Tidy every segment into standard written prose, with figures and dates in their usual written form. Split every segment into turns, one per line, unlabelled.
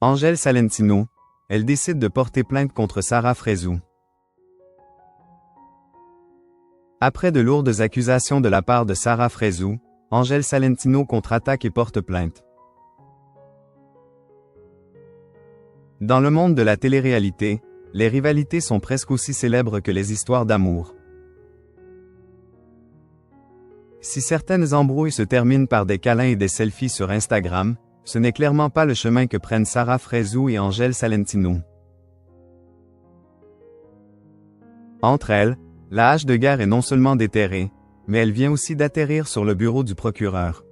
Angèle Salentino, elle décide de porter plainte contre Sarah Frézou. Après de lourdes accusations de la part de Sarah Frézou, Angèle Salentino contre-attaque et porte plainte. Dans le monde de la télé-réalité, les rivalités sont presque aussi célèbres que les histoires d'amour. Si certaines embrouilles se terminent par des câlins et des selfies sur Instagram, ce n'est clairement pas le chemin que prennent Sarah Frézou et Angèle Salentino. Entre elles, la hache de guerre est non seulement déterrée, mais elle vient aussi d'atterrir sur le bureau du procureur.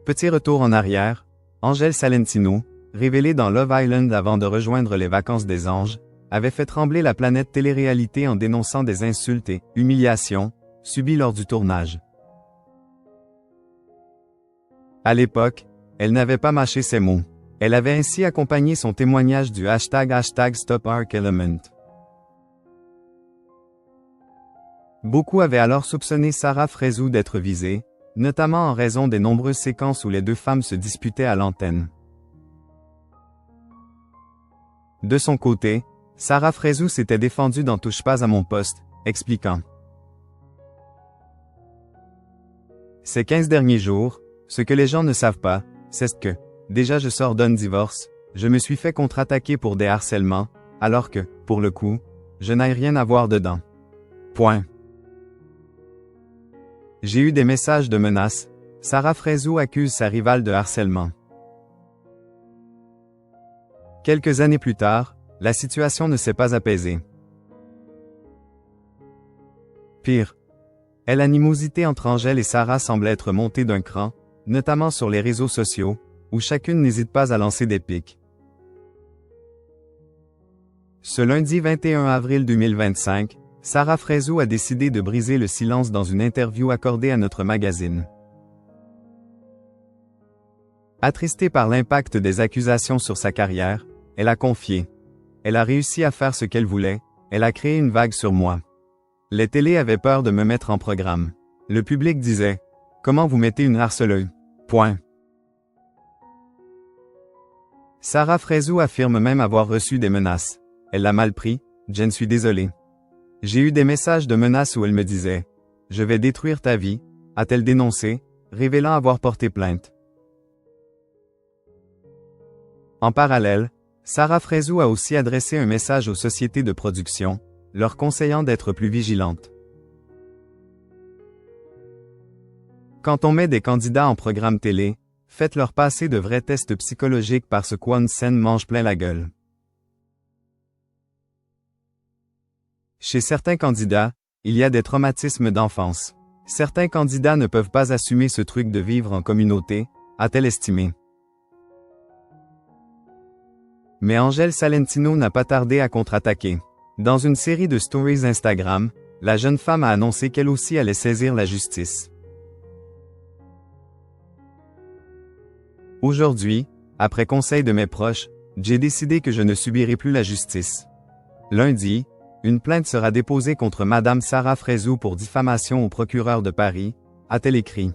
Petit retour en arrière, Angèle Salentino, révélée dans Love Island avant de rejoindre les Vacances des Anges, avait fait trembler la planète télé-réalité en dénonçant des insultes et humiliations subies lors du tournage. À l'époque, elle n'avait pas mâché ses mots. Elle avait ainsi accompagné son témoignage du #StopArcElement. Beaucoup avaient alors soupçonné Sarah Frézou d'être visée, notamment en raison des nombreuses séquences où les deux femmes se disputaient à l'antenne. De son côté, Sarah Frézou s'était défendue dans Touche pas à mon poste, expliquant: Ces 15 derniers jours, ce que les gens ne savent pas, c'est que, déjà je sors d'un divorce, je me suis fait contre-attaquer pour des harcèlements, alors que, pour le coup, je n'ai rien à voir dedans. Point. J'ai eu des messages de menaces. Sarah Frézou accuse sa rivale de harcèlement. Quelques années plus tard, la situation ne s'est pas apaisée. Pire, l'animosité entre Angèle et Sarah semble être montée d'un cran, notamment sur les réseaux sociaux, où chacune n'hésite pas à lancer des pics. Ce lundi 21 avril 2025, Sarah Frézou a décidé de briser le silence dans une interview accordée à notre magazine. Attristée par l'impact des accusations sur sa carrière, elle a confié: Elle a réussi à faire ce qu'elle voulait, elle a créé une vague sur moi. Les télés avaient peur de me mettre en programme. Le public disait: Comment vous mettez une harceleuse? Point. Sarah Frézou affirme même avoir reçu des menaces. Elle l'a mal pris, je suis désolée. J'ai eu des messages de menaces où elle me disait: Je vais détruire ta vie, a-t-elle dénoncé, révélant avoir porté plainte. En parallèle, Sarah Frézou a aussi adressé un message aux sociétés de production, leur conseillant d'être plus vigilantes. Quand on met des candidats en programme télé, faites-leur passer de vrais tests psychologiques parce qu'une scène mange plein la gueule. Chez certains candidats, il y a des traumatismes d'enfance. Certains candidats ne peuvent pas assumer ce truc de vivre en communauté, a-t-elle estimé. Mais Angèle Salentino n'a pas tardé à contre-attaquer. Dans une série de stories Instagram, la jeune femme a annoncé qu'elle aussi allait saisir la justice. Aujourd'hui, après conseil de mes proches, j'ai décidé que je ne subirai plus la justice. Lundi, une plainte sera déposée contre Madame Sarah Frézou pour diffamation au procureur de Paris, a-t-elle écrit.